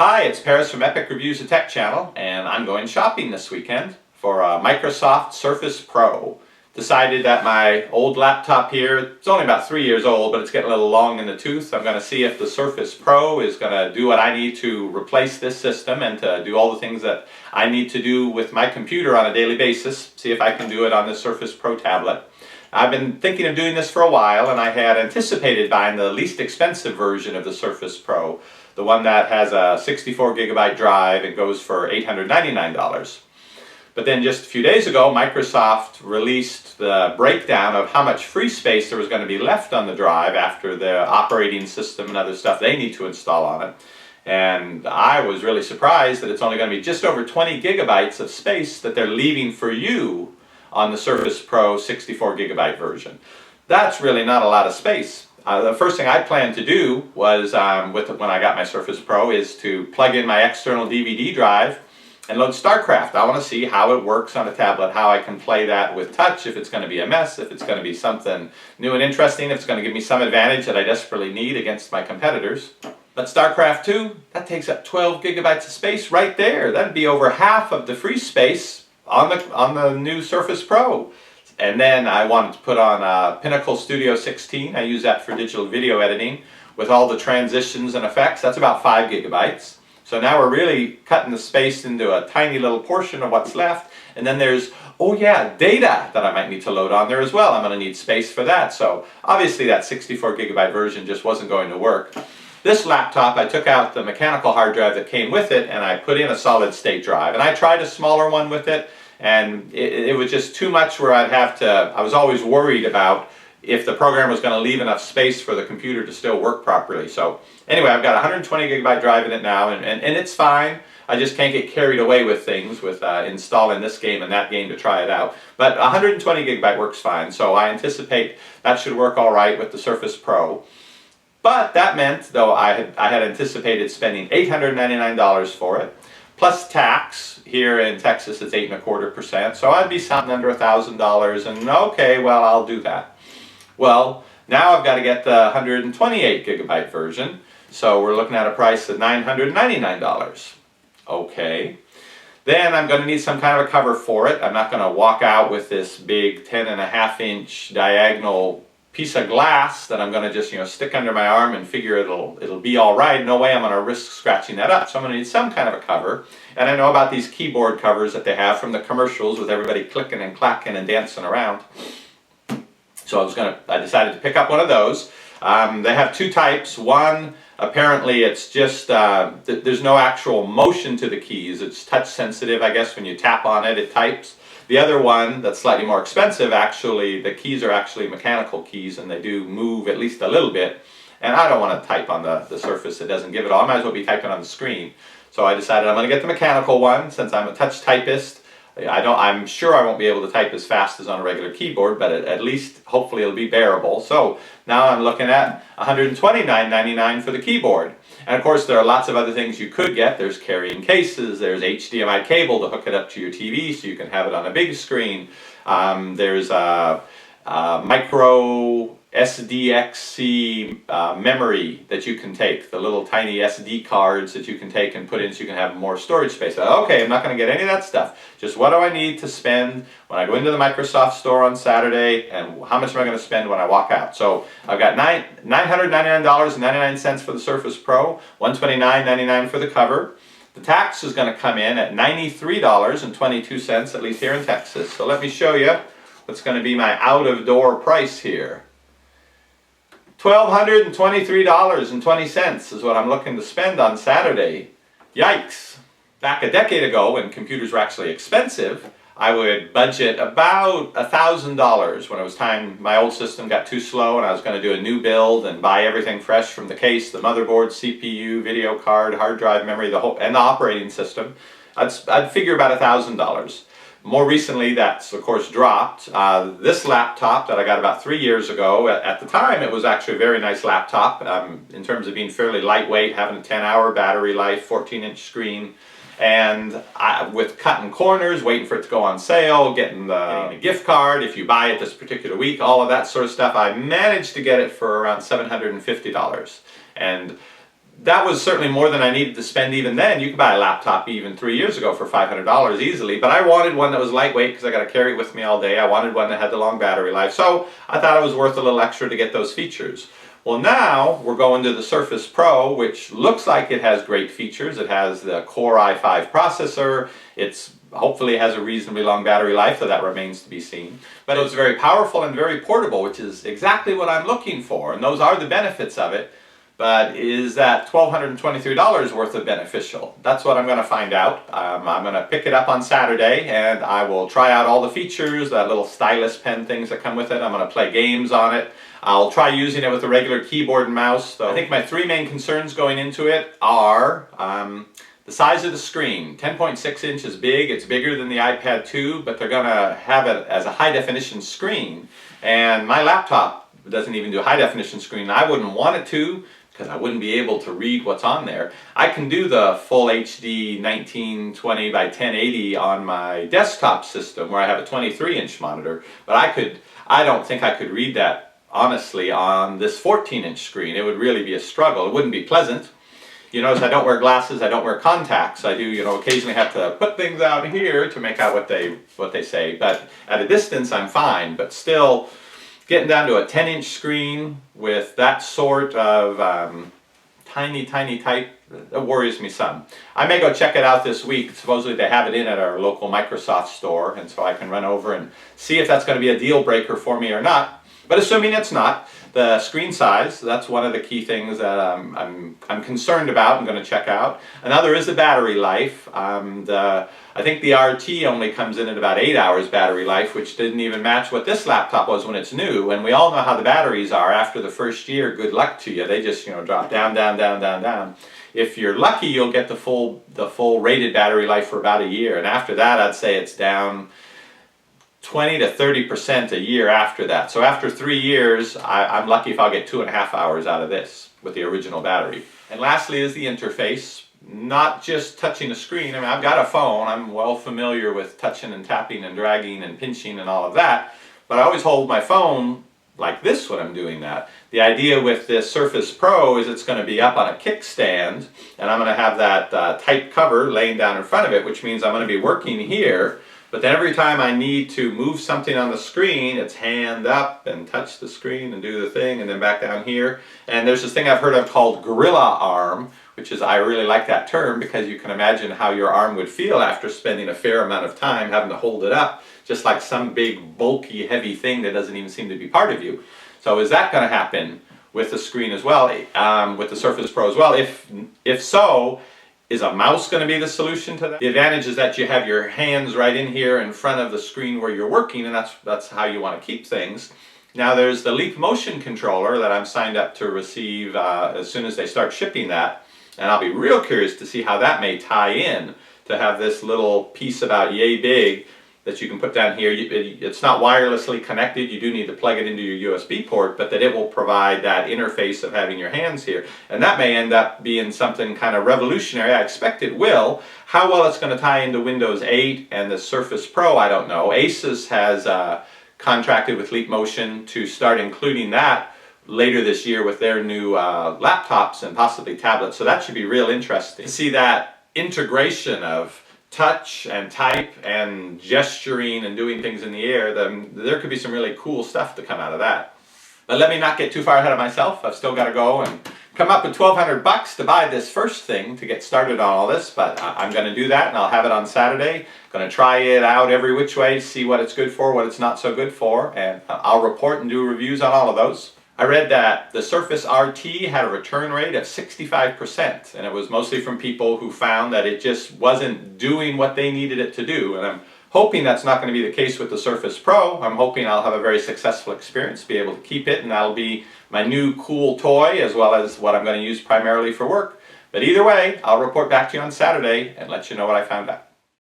Hi, it's Paris from Epic Reviews of Tech Channel, and I'm going shopping this weekend for a Microsoft Surface Pro. Decided that my old laptop here, it's only about 3 years old, but it's getting a little long in the tooth. I'm going to see if the Surface Pro is going to do what I need to replace this system and to do all the things that I need to do with my computer on a daily basis. See if I can do it on the Surface Pro tablet. I've been thinking of doing this for a while, and I had anticipated buying the least expensive version of the Surface Pro, the one that has a 64 gigabyte drive and goes for $899. But then just a few days ago, Microsoft released the breakdown of how much free space there was going to be left on the drive after the operating system and other stuff they need to install on it. And I was really surprised that it's only going to be just over 20 gigabytes of space that they're leaving for you on the Surface Pro 64 gigabyte version. That's really not a lot of space. The first thing I planned to do was, when I got my Surface Pro, is to plug in my external DVD drive and load StarCraft. I want to see how it works on a tablet, how I can play that with touch, if it's going to be a mess, if it's going to be something new and interesting, if it's going to give me some advantage that I desperately need against my competitors. But StarCraft 2, that takes up 12 gigabytes of space right there. That'd be over half of the free space on the new Surface Pro. And then I wanted to put on Pinnacle Studio 16. I use that for digital video editing with all the transitions and effects. That's about 5 gigabytes. So now we're really cutting the space into a tiny little portion of what's left. And then there's, oh yeah, data that I might need to load on there as well. I'm going to need space for that. So obviously that 64 gigabyte version just wasn't going to work. This laptop, I took out the mechanical hard drive that came with it and I put in a solid state drive. And I tried a smaller one with it, and it was just too much where I was always worried about if the program was going to leave enough space for the computer to still work properly. So anyway, I've got a 120 gigabyte drive in it now, and it's fine. I just can't get carried away with things, with installing this game and that game to try it out. But 120 gigabyte works fine, so I anticipate that should work all right with the Surface Pro. But that meant, though I had anticipated spending $899 for it, plus tax. Here in Texas it's 8.25%, so I'd be something under $1,000, and okay, well, I'll do that. Well, now I've got to get the 128 gigabyte version, so we're looking at a price of $999. Okay. Then I'm going to need some kind of a cover for it. I'm not going to walk out with this big 10.5-inch diagonal piece of glass that I'm going to just stick under my arm and figure it'll be all right. No way I'm going to risk scratching that up. So I'm going to need some kind of a cover. And I know about these keyboard covers that they have from the commercials with everybody clicking and clacking and dancing around. So I decided to pick up one of those. They have two types. One, apparently it's just, there's no actual motion to the keys. It's touch sensitive, I guess. When you tap on it, it types. The other one, that's slightly more expensive, actually, the keys are actually mechanical keys, and they do move at least a little bit. And I don't want to type on the Surface. It doesn't give it all. I might as well be typing on the screen. So I decided I'm going to get the mechanical one, since I'm a touch typist. I'm sure I won't be able to type as fast as on a regular keyboard, but at least hopefully it'll be bearable. So now I'm looking at $129.99 for the keyboard. And of course there are lots of other things you could get. There's carrying cases, there's HDMI cable to hook it up to your TV so you can have it on a big screen. There's a micro SDXC memory that you can take, the little tiny SD cards that you can take and put in so you can have more storage space. Okay, I'm not going to get any of that stuff. Just what do I need to spend when I go into the Microsoft store on Saturday, and how much am I going to spend when I walk out? So I've got $999.99 for the Surface Pro, $129.99 for the cover. The tax is going to come in at $93.22, at least here in Texas. So let me show you what's going to be my out-of-door price here. $1,223.20 is what I'm looking to spend on Saturday. Yikes! Back a decade ago, when computers were actually expensive, I would budget about $1,000 when it was time my old system got too slow and I was going to do a new build and buy everything fresh from the case, the motherboard, CPU, video card, hard drive memory, and the operating system. I'd figure about $1,000. More recently, that's of course dropped. This laptop that I got about 3 years ago, at the time it was actually a very nice laptop in terms of being fairly lightweight, having a 10-hour battery life, 14-inch screen, and with cutting corners, waiting for it to go on sale, getting a gift card if you buy it this particular week, all of that sort of stuff. I managed to get it for around $750. And that was certainly more than I needed to spend even then. You could buy a laptop even 3 years ago for $500 easily, but I wanted one that was lightweight because I got to carry it with me all day. I wanted one that had the long battery life, so I thought it was worth a little extra to get those features. Well, now we're going to the Surface Pro, which looks like it has great features. It has the Core i5 processor. It's hopefully has a reasonably long battery life, though that remains to be seen. But it's very powerful and very portable, which is exactly what I'm looking for, and those are the benefits of it. But is that $1,223 worth of beneficial? That's what I'm going to find out. I'm going to pick it up on Saturday, and I will try out all the features, that little stylus pen things that come with it. I'm going to play games on it. I'll try using it with a regular keyboard and mouse. So I think my three main concerns going into it are the size of the screen. 10.6 inches big. It's bigger than the iPad 2, but they're going to have it as a high-definition screen. And my laptop doesn't even do a high-definition screen. I wouldn't want it to, because I wouldn't be able to read what's on there. I can do the full HD 1920 by 1080 on my desktop system where I have a 23-inch monitor, but I don't think I could read that honestly on this 14-inch screen. It would really be a struggle. It wouldn't be pleasant. You notice I don't wear glasses, I don't wear contacts. I do, occasionally have to put things out here to make out what they say, but at a distance I'm fine, but still getting down to a 10-inch screen with that sort of tiny type, that worries me some. I may go check it out this week. Supposedly they have it in at our local Microsoft store, and so I can run over and see if that's going to be a deal breaker for me or not. But assuming it's not, the screen size, that's one of the key things that I'm concerned about and going to check out. Another is the battery life. I think the RT only comes in at about 8 hours battery life, which didn't even match what this laptop was when it's new. And we all know how the batteries are after the first year. Good luck to you. They just drop down. If you're lucky, you'll get the full rated battery life for about a year. And after that, I'd say it's down 20 to 30% a year after that. So after 3 years, I'm lucky if I'll get 2.5 hours out of this with the original battery. And lastly is the interface. Not just touching a screen. I mean, I've got a phone. I'm well familiar with touching and tapping and dragging and pinching and all of that. But I always hold my phone like this when I'm doing that. The idea with this Surface Pro is it's going to be up on a kickstand, and I'm going to have that tight cover laying down in front of it, which means I'm going to be working here. But then every time I need to move something on the screen, it's hand up and touch the screen and do the thing, and then back down here. And there's this thing I've heard of called Gorilla Arm, which is, I really like that term because you can imagine how your arm would feel after spending a fair amount of time having to hold it up, just like some big, bulky, heavy thing that doesn't even seem to be part of you. So is that going to happen with the screen as well, with the Surface Pro as well? If so, is a mouse going to be the solution to that? The advantage is that you have your hands right in here in front of the screen where you're working, and that's how you want to keep things. Now there's the Leap Motion controller that I'm signed up to receive as soon as they start shipping that, and I'll be real curious to see how that may tie in to have this little piece about yay big that you can put down here. It's not wirelessly connected. You do need to plug it into your USB port, but that it will provide that interface of having your hands here. And that may end up being something kind of revolutionary. I expect it will. How well it's going to tie into Windows 8 and the Surface Pro, I don't know. Asus has contracted with Leap Motion to start including that later this year with their new laptops and possibly tablets. So that should be real interesting to see that integration of touch and type and gesturing and doing things in the air. There could be some really cool stuff to come out of that. But let me not get too far ahead of myself. I've still got to go and come up with $1,200 to buy this first thing to get started on all this, but I'm going to do that, and I'll have it on Saturday. Going to try it out every which way, see what it's good for, what it's not so good for, and I'll report and do reviews on all of those. I read that the Surface RT had a return rate of 65%, and it was mostly from people who found that it just wasn't doing what they needed it to do. And I'm hoping that's not going to be the case with the Surface Pro. I'm hoping I'll have a very successful experience, be able to keep it, and that'll be my new cool toy as well as what I'm going to use primarily for work. But either way, I'll report back to you on Saturday and let you know what I found out.